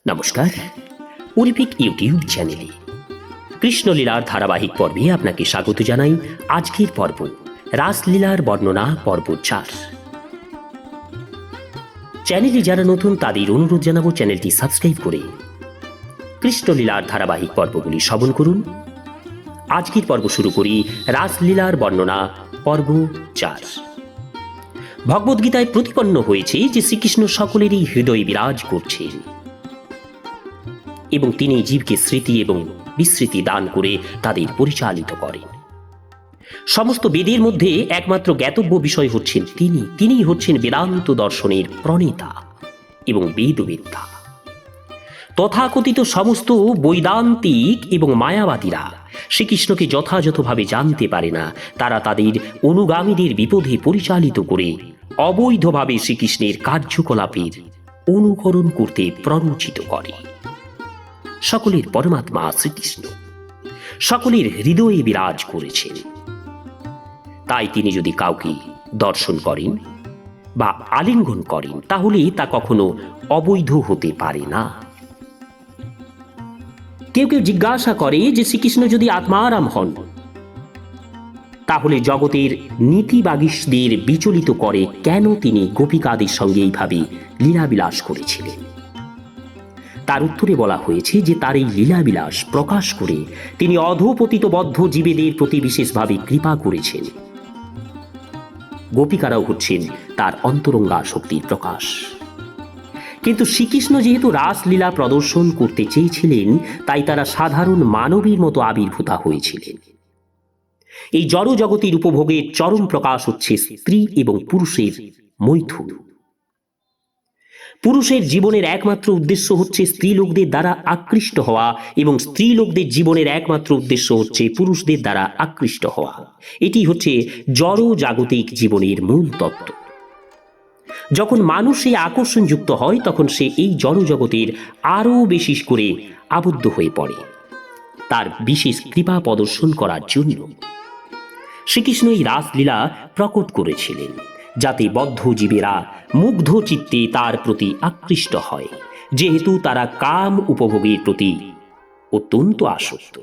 নমস্কার, Olympic YouTube চ্যানেলে কৃষ্ণলীলার ধারাবাহিক পর্বে আপনাকে স্বাগত জানাই। আজকের পর্ব রাসলীলার বর্ণনা পর্ব 4। চ্যানেলে যারা নতুন তাদের অনুরোধ জানাবো চ্যানেলটি সাবস্ক্রাইব করে কৃষ্ণলীলার ধারাবাহিক পর্বগুলি শ্রবণ করুন। আজকের পর্ব শুরু করি রাসলীলার বর্ণনা পর্ব 4। ভগবদ্গীতায় প্রতিপন্ন হয়েছে যে শ্রীকৃষ্ণ সকলেরই হৃদয়ে বিরাজ করছেন এবং তিনি জীবকে স্মৃতি এবং বিস্মৃতি দান করে তাদের পরিচালিত করেন। সমস্ত বেদের মধ্যে একমাত্র জ্ঞাতব্য বিষয় হচ্ছেন তিনি হচ্ছেন বেদান্ত দর্শনের প্রণেতা এবং বেদবেত্তা। তথাকথিত সমস্ত বৈদান্তিক এবং মায়াবাদীরা শ্রীকৃষ্ণকে যথাযথভাবে জানতে পারে না। তারা তাদের অনুগামীদের বিপদে পরিচালিত করে অবৈধভাবে শ্রীকৃষ্ণের কার্যকলাপের অনুকরণ করতে প্ররোচিত করে। সকলের পরমাত্মা শ্রীকৃষ্ণ সকলের হৃদয়ে বিরাজ করেছেন। তাই তিনি যদি কাউকে দর্শন করেন বা আলিঙ্গন করেন তাহলে তা কখনো অবৈধ হতে পারে না। কেউ কেউ জিজ্ঞাসা করে যে শ্রীকৃষ্ণ যদি আত্মারাম হন তাহলে জগতের নীতিবাগীশদের বিচলিত করে কেন তিনি গোপিকাদের সঙ্গে এইভাবে লীলাবিলাস করেছিলেন। তার উত্তরে বলা হয়েছে যে তার এই লীলাবিলাস প্রকাশ করে তিনি অধঃপতিত বদ্ধ জীবেদের প্রতি বিশেষভাবে কৃপা করেছেন। গোপিকারাও হচ্ছেন তার অন্তরঙ্গা শক্তির প্রকাশ। কিন্তু শ্রীকৃষ্ণ যেহেতু রাসলীলা প্রদর্শন করতে চেয়েছিলেন তাই তারা সাধারণ মানবীর মতো আবির্ভূতা হয়েছিলেন। এই জড় জগতের উপভোগের চরম প্রকাশ হচ্ছে স্ত্রী এবং পুরুষের মৈথুন। পুরুষের জীবনের একমাত্র উদ্দেশ্য হচ্ছে স্ত্রী লোকদের দ্বারা আকৃষ্ট হওয়া এবং স্ত্রী লোকদের জীবনের একমাত্র উদ্দেশ্য হচ্ছে পুরুষদের দ্বারা আকৃষ্ট হওয়া। এটি হচ্ছে জড় জাগতিক জীবনের মূল তত্ত্ব। যখন মানুষ এই আকর্ষণযুক্ত হয় তখন সে এই জড় জগতের আরও বেশি করে আবদ্ধ হয়ে পড়ে। তার বিশেষ কৃপা প্রদর্শন করার জন্য শ্রীকৃষ্ণ এই রাসলীলা প্রকট করেছিলেন যাতে বদ্ধ জীবেরা মুগ্ধ চিত্তে তার প্রতি আকৃষ্ট হয়, যেহেতু তারা কাম উপভোগের প্রতি অত্যন্ত আসক্ত।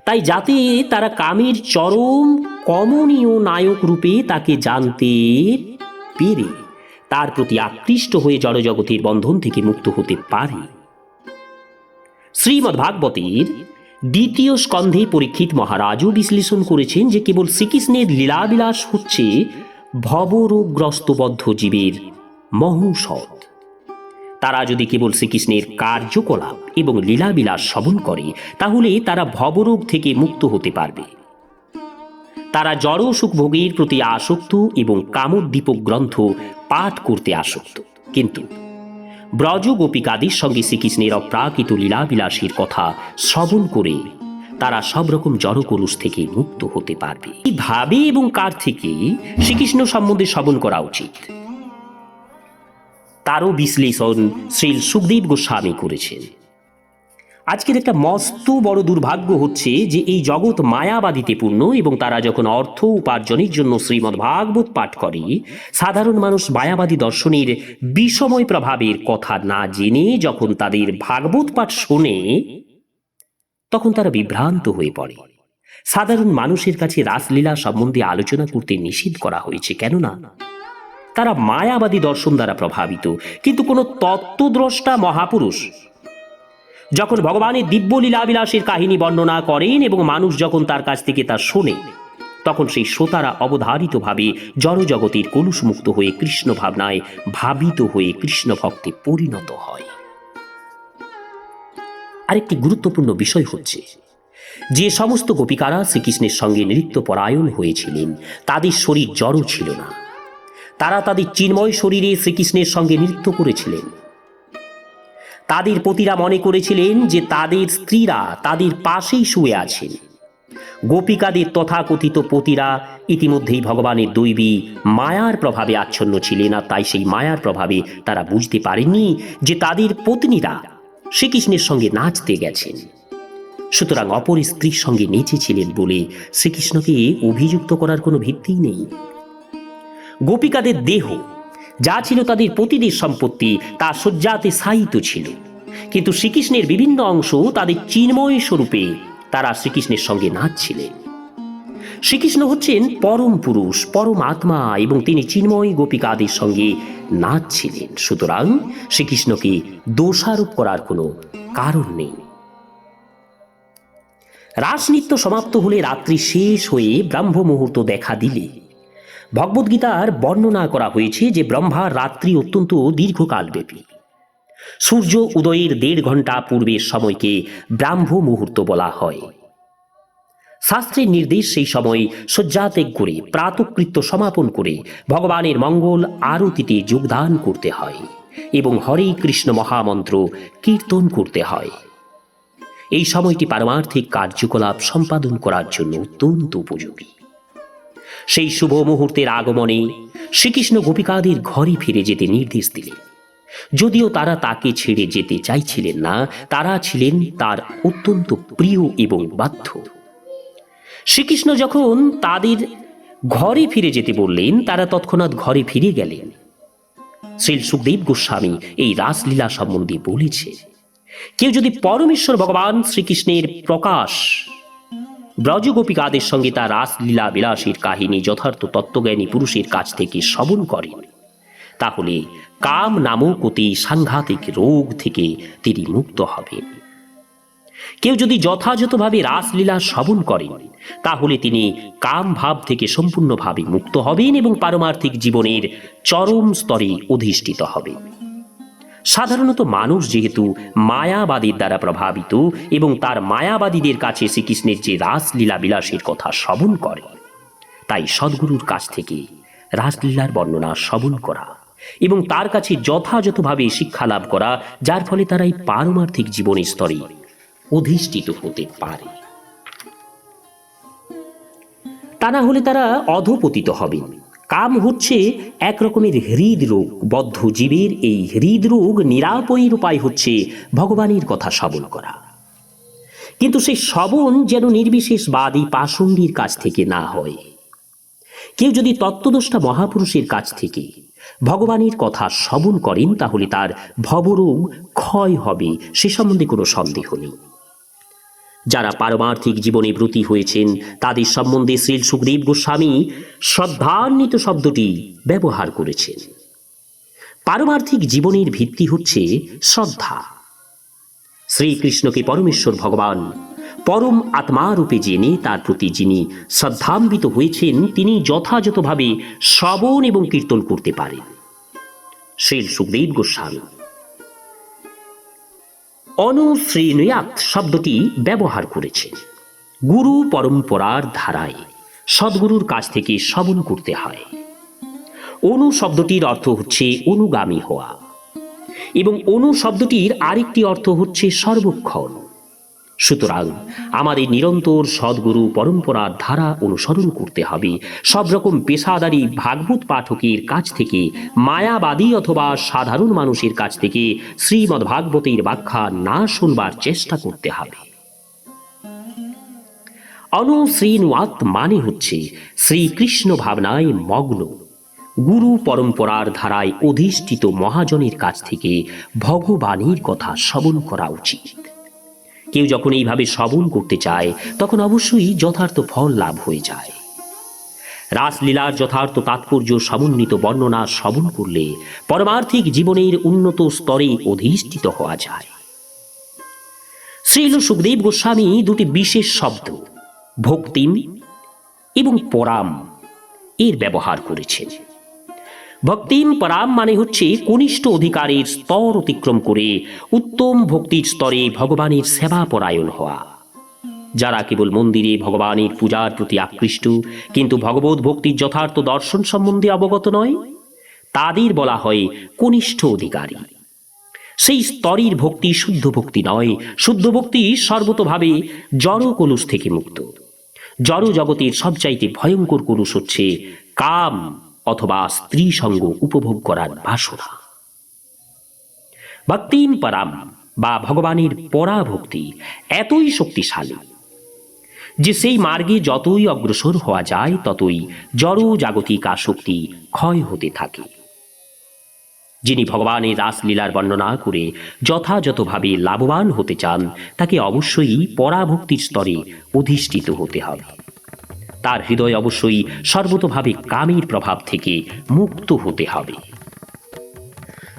তাই যাতে তারা কামের চরম কমনীয় নায়ক রূপে তাকে জানতে পেরে তার প্রতি আকৃষ্ট হয়ে জড়জগতের বন্ধন থেকে মুক্ত হতে পারে। শ্রীমদ্ভাগবতের 2য় স্কন্ধে পরীক্ষিত মহারাজও বিশ্লেষণ করেছেন যে কেবল শ্রীকৃষ্ণের লীলাবিলাস হচ্ছে ভবরোগগ্রস্ত বদ্ধ জীবের মহৌষধ। তারা যদি কেবল শ্রীকৃষ্ণের কার্যকলাপ এবং লীলাবিলাস শ্রবণ করে তাহলে তারা ভবরোগ থেকে মুক্ত হতে পারবে। তারা জড় সুখভোগের প্রতি আসক্ত এবং কামোদ্দীপক গ্রন্থ পাঠ করতে আসক্ত, কিন্তু ব্রজ গোপিকাদের সঙ্গে শ্রীকৃষ্ণের অপ্রাকৃত লীলাবিলাসের কথা শ্রবণ করে তারা সব রকম জড়কলুষ থেকে মুক্ত হতে পারবে। কিভাবে এবং কার থেকে শ্রীকৃষ্ণ সম্বন্ধে শ্রবণ করা উচিত তারও বিশ্লেষণ শ্রী সুখদেব গোস্বামী করেছেন। আজকের একটা মস্ত বড় দুর্ভাগ্য হচ্ছে যে এই জগৎ মায়াবাদীতে পূর্ণ এবং তারা যখন অর্থ উপার্জনের জন্য শ্রীমদ্ভাগবত পাঠ করে, সাধারণ মানুষ মায়াবাদী দর্শনের বিষময় প্রভাবের কথা না জেনে যখন তাদের ভাগবত পাঠ শোনে তখন তারা বিভ্রান্ত হয়ে পড়ে। সাধারণ মানুষের কাছে রাসলীলা সম্বন্ধে আলোচনা করতে নিষেধ করা হয়েছে, কেননা তারা মায়াবাদী দর্শন দ্বারা প্রভাবিত। কিন্তু কোনো তত্ত্বদ্রষ্টা মহাপুরুষ যখন ভগবানের দিব্য লীলাবিলাসের কাহিনী বর্ণনা করেন এবং মানুষ যখন তার কাছ থেকে তা শোনে তখন সেই শ্রোতারা অবধারিতভাবে জড়জগতের কলুষমুক্ত হয়ে কৃষ্ণ ভাবনায় ভাবিত হয়ে কৃষ্ণ ভক্তে পরিণত হয়। আরেকটি গুরুত্বপূর্ণ বিষয় হচ্ছে যে সমস্ত গোপিকারা শ্রীকৃষ্ণের সঙ্গে নৃত্যপরায়ণ হয়েছিলেন তাদের শরীর জড় ছিল না। তারা তাদের চিন্ময় শরীরে শ্রীকৃষ্ণের সঙ্গে নৃত্য করেছিলেন। তাদের পতিরা মনে করেছিলেন যে তাদের স্ত্রীরা তাদের পাশেই শুয়ে আছেন। গোপিকাদের তথাকথিত পতিরা ইতিমধ্যেই ভগবানের দৈবী মায়ার প্রভাবে আচ্ছন্ন ছিলেন, আর তাই সেই মায়ার প্রভাবে তারা বুঝতে পারেননি যে তাদের পত্নীরা শ্রীকৃষ্ণের সঙ্গে নাচতে গেছেন। সুতরাং অপর স্ত্রীর সঙ্গে নেচেছিলেন বলে শ্রীকৃষ্ণকে অভিযুক্ত করার কোনো ভিত্তিই নেই। গোপিকাদের দেহ যা ছিল তাদের পতিদের সম্পত্তি তা শয্যাতে শায়িত ছিল, কিন্তু শ্রীকৃষ্ণের বিভিন্ন অংশ তাদের চিন্ময় স্বরূপে তারা শ্রীকৃষ্ণের সঙ্গে নাচছিলেন। শ্রীকৃষ্ণ হচ্ছেন পরম পুরুষ, পরম আত্মা, এবং তিনি চিন্ময় গোপিকাদের সঙ্গে নাচছিলেন। সুতরাং শ্রীকৃষ্ণকে দোষারোপ করার কোনো কারণ নেই। রাসনৃত্য সমাপ্ত হলে রাত্রি শেষ হয়ে ব্রাহ্ম মুহূর্ত দেখা দিলে ভগবদ্গীতার বর্ণনা করা হয়েছে যে ব্রহ্মার রাত্রি অত্যন্ত দীর্ঘকালব্যাপী। সূর্য উদয়ের 1.5 ঘন্টা পূর্বের সময়কে ব্রাহ্ম মুহূর্ত বলা হয়। শাস্ত্রের নির্দেশ সেই সময় শয্যাত্যাগ করে প্রাতকৃত্য সমাপন করে ভগবানের মঙ্গল আরতিতে যোগদান করতে হয় এবং হরে কৃষ্ণ মহামন্ত্র কীর্তন করতে হয়। এই সময়টি পারমার্থিক কার্যকলাপ সম্পাদন করার জন্য অত্যন্ত উপযোগী। সেই শুভ মুহূর্তের আগমনে শ্রীকৃষ্ণ গোপিকাদের ঘরে ফিরে যেতে নির্দেশ দিলেন। যদিও তারা তাকে ছেড়ে যেতে চাইছিলেন না, তারা ছিলেন তার অত্যন্ত প্রিয় এবং বাধ্য। শ্রীকৃষ্ণ যখন তাদের ঘরে ফিরে যেতে বললেন, তারা তৎক্ষণাৎ ঘরে ফিরে গেলেন। শ্রীল সুখদেব গোস্বামী এই রাসলীলা সম্বন্ধে বলেছে, কেউ যদি পরমেশ্বর ভগবান শ্রীকৃষ্ণের প্রকাশ ব্রজগোপিকাদের সঙ্গে তার রাসলীলা বিলাসের কাহিনী যথার্থ তত্ত্বজ্ঞানী পুরুষের কাছ থেকে শ্রবণ করেন, তাহলে কাম নামক অতি সাংঘাতিক রোগ থেকে তিনি মুক্ত হবেন। কেউ যদি যথাযথভাবে রাসলীলা শ্রবণ করেন, তাহলে তিনি কাম ভাব থেকে সম্পূর্ণভাবে মুক্ত হবেন এবং পারমার্থিক জীবনের চরম স্তরে অধিষ্ঠিত হবেন। সাধারণত মানুষ যেহেতু মায়াবাদীর দ্বারা প্রভাবিত এবং তার মায়াবাদীদের কাছে শ্রীকৃষ্ণের যে রাসলীলা বিলাসের কথা শ্রবণ করে, তাই সদ্গুরুর কাছ থেকে রাসলীলার বর্ণনা শ্রবণ করা এবং তার কাছে যথাযথভাবে শিক্ষা লাভ করা, যার ফলে তারা এই পারমার্থিক জীবনের স্তরে অধিষ্ঠিত হতে পারে। তা না হলে তারা অধপতিত হবেন। কাম হচ্ছে এক রকমের হৃদরোগ। বদ্ধ জীবের এই হৃদরোগ নিরাপয়ের উপায় হচ্ছে ভগবানের কথা শ্রবণ করা। কিন্তু সেই শ্রবণ যেন নির্বিশেষবাদী পাষণ্ডীর কাছ থেকে না হয়। কেউ যদি তত্ত্বদ্রষ্টা মহাপুরুষের কাছ থেকে ভগবানের কথা শ্রবণ করেন, তাহলে তার ভবরোগ ক্ষয় হবে, সে সম্বন্ধে কোনো সন্দেহ নেই। যারা পারমার্থিক জীবনে ব্রতী হয়েছেন তাদের সম্বন্ধে শ্রীল সুখদেব গোস্বামী শ্রদ্ধান্বিত শব্দটি ব্যবহার করেছেন। পারমার্থিক জীবনের ভিত্তি হচ্ছে শ্রদ্ধা। শ্রীকৃষ্ণকে পরমেশ্বর ভগবান পরম আত্মারূপে জেনে তার প্রতি যিনি শ্রদ্ধান্বিত হয়েছেন, তিনি যথাযথভাবে শ্রবণ এবং কীর্তন করতে পারেন। শ্রীল সুখদেব গোস্বামী অনুশ্রীণয়াত শব্দটি ব্যবহার করেছেন। গুরু পরম্পরার ধারায় সদ্গুরুর কাছ থেকে শ্রবণ করতে হয়। অনু শব্দটির অর্থ হচ্ছে অনুগামী হওয়া, এবং অনু শব্দটির আরেকটি অর্থ হচ্ছে সর্বক্ষণ। সুতরাং আমাদের নিরন্তর সদ্গুরু পরম্পরার ধারা অনুসরণ করতে হবে। সব রকম পেশাদারী ভাগবত পাঠকের কাছ থেকে, মায়াবাদী অথবা সাধারণ মানুষের কাছ থেকে শ্রীমদ্ ভাগবতের ব্যাখ্যা না শুনবার চেষ্টা করতে হবে। অনুশ্রীণয়াত মানে হচ্ছে শ্রীকৃষ্ণ ভাবনায় মগ্ন, গুরু পরম্পরার ধারায় অধিষ্ঠিত মহাজনের কাছ থেকে ভগবানের কথা শ্রবণ করা উচিত। কেউ যখন এইভাবে শ্রবণ করতে চায়, তখন অবশ্যই যথার্থ ফল লাভ হয়ে যায়। রাসলীলার যথার্থ তাৎপর্য সমন্বিত বর্ণনা শ্রবণ করলে পারমার্থিক জীবনের উন্নত স্তরে অধিষ্ঠিত হওয়া যায়। শ্রীল সুখদেব গোস্বামী দুটি বিশেষ শব্দ ভক্তিম এবং পরাম এর ব্যবহার করেছেন। ভক্তিম পরাম মানে হচ্ছে কনিষ্ঠ অধিকারের স্তর অতিক্রম করে উত্তম ভক্তির স্তরে ভগবানের সেবা পরায়ণ হওয়া। যারা কেবল মন্দিরে ভগবানের পূজার প্রতি আকৃষ্ট কিন্তু ভগবত ভক্তির যথার্থ দর্শন সম্বন্ধে অবগত নয়, তাদের বলা হয় কনিষ্ঠ অধিকারী। সেই স্তরের ভক্তি শুদ্ধ ভক্তি নয়। শুদ্ধ ভক্তি সর্বতভাবে জড় কলুষ থেকে মুক্ত। জড় জগতের সবচাইতে ভয়ঙ্কর কলুষ হচ্ছে কাম অথবা স্ত্রী সঙ্গ উপভোগ করার বাসনা। ভক্তিম পরাম বা ভগবানের পরাভক্তি এতই শক্তিশালী যে সেই মার্গে যতই অগ্রসর হওয়া যায়, ততই জড় জাগতিক আসক্তি ক্ষয় হতে থাকে। যিনি ভগবানের রাসলীলার বর্ণনা করে যথাযথভাবে লাভবান হতে চান তাকে অবশ্যই পরাভক্তির স্তরে অধিষ্ঠিত হতে হবে। তার হৃদয় অবশ্যই সর্বতোভাবে কামের প্রভাব থেকে মুক্ত হতে হবে।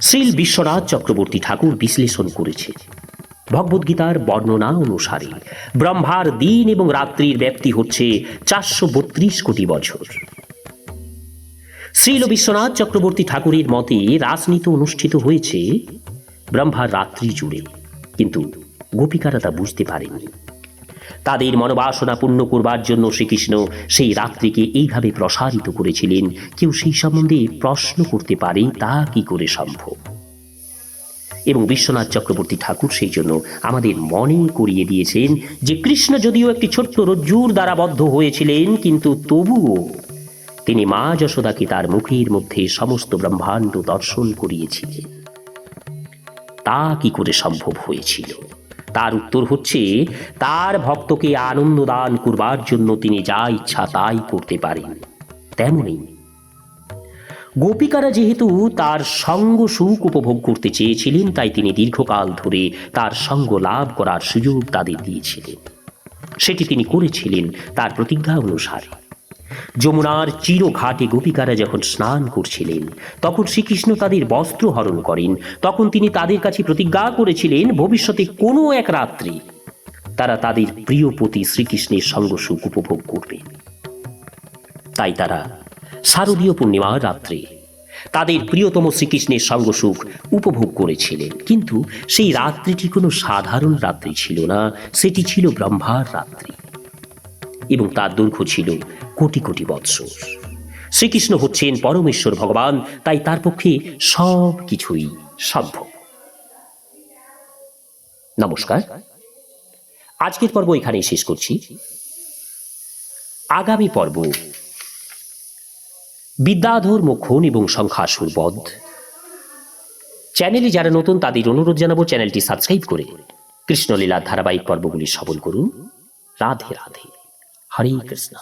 শ্রীল বিশ্বনাথ চক্রবর্তী ঠাকুর বিশ্লেষণ করেছে, ভগবদ্গীতার বর্ণনা অনুসারে ব্রহ্মার দিন এবং রাত্রির ব্যাপ্তি হচ্ছে 432 কোটি বছর। শ্রীল বিশ্বনাথ চক্রবর্তী ঠাকুরের মতে রাসনীতি অনুষ্ঠিত হয়েছে ব্রহ্মার রাত্রি জুড়ে, কিন্তু গোপিকারা তা বুঝতে পারেনি। তাদের মনোবাসনা পূর্ণ করবার জন্য শ্রীকৃষ্ণ সেই রাত্রিকে এইভাবে প্রসারিত করেছিলেন। কেউ সেই সম্বন্ধে প্রশ্ন করতে পারে তা কি করে সম্ভব? এবং বিশ্বনাথ চক্রবর্তী ঠাকুর সেই জন্য আমাদের মনে করিয়ে দিয়েছেন যে কৃষ্ণ যদিও একটি ছোট্ট রজ্জুর দ্বারা বদ্ধ হয়েছিলেন, কিন্তু তবুও তিনি মা যশোদাকে তার মুখের মধ্যে সমস্ত ব্রহ্মাণ্ড দর্শন করিয়েছিলেন। তা কি করে সম্ভব হয়েছিল? তার উত্তর হচ্ছে, তার ভক্তকে আনন্দ দান করবার জন্য তিনি যা ইচ্ছা তাই করতে পারেন। তেমনি গোপিকারা যেহেতু তার সঙ্গ সুখ উপভোগ করতে চেয়েছিলেন, তাই তিনি দীর্ঘকাল ধরে তার সঙ্গ লাভ করার সুযোগ তাদের দিয়েছিলেন। সেটি তিনি করেছিলেন তার প্রতিজ্ঞা অনুসারে। যমুনার চিরঘাটে গোপিকারা যখন স্নান করছিলেন, তখন শ্রীকৃষ্ণ তাদের বস্ত্র হরণ করেন। তখন তিনি তাদের কাছে প্রতিজ্ঞা করেছিলেন ভবিষ্যতে কোনো এক রাত্রি তারা তাদের প্রিয়পতি শ্রীকৃষ্ণের সঙ্গ সুখ উপভোগ করবে। তাই তারা শারদীয় পূর্ণিমার রাত্রে তাদের প্রিয়তম শ্রীকৃষ্ণের সঙ্গ সুখ উপভোগ করেছিলেন। কিন্তু সেই রাত্রিটি কোনো সাধারণ রাত্রি ছিল না, সেটি ছিল ব্রহ্মার রাত্রি এবং তার দৈর্ঘ্য ছিল কোটি কোটি বৎসর। শ্রীকৃষ্ণ হচ্ছেন পরমেশ্বর ভগবান, তাই তার পক্ষে সব কিছুই সম্ভব। নমস্কার, আজকের পর্ব এখানেই শেষ করছি। আগামী পর্ব বিদ্যাধর মোক্ষণ এবং সংখ্যাসুর বধ। চ্যানেলে যারা নতুন তাদের অনুরোধ জানাবো চ্যানেলটি সাবস্ক্রাইব করে কৃষ্ণলীলার ধারাবাহিক পর্বগুলি শ্রবণ করুন। রাধে রাধে, হরে কৃষ্ণ।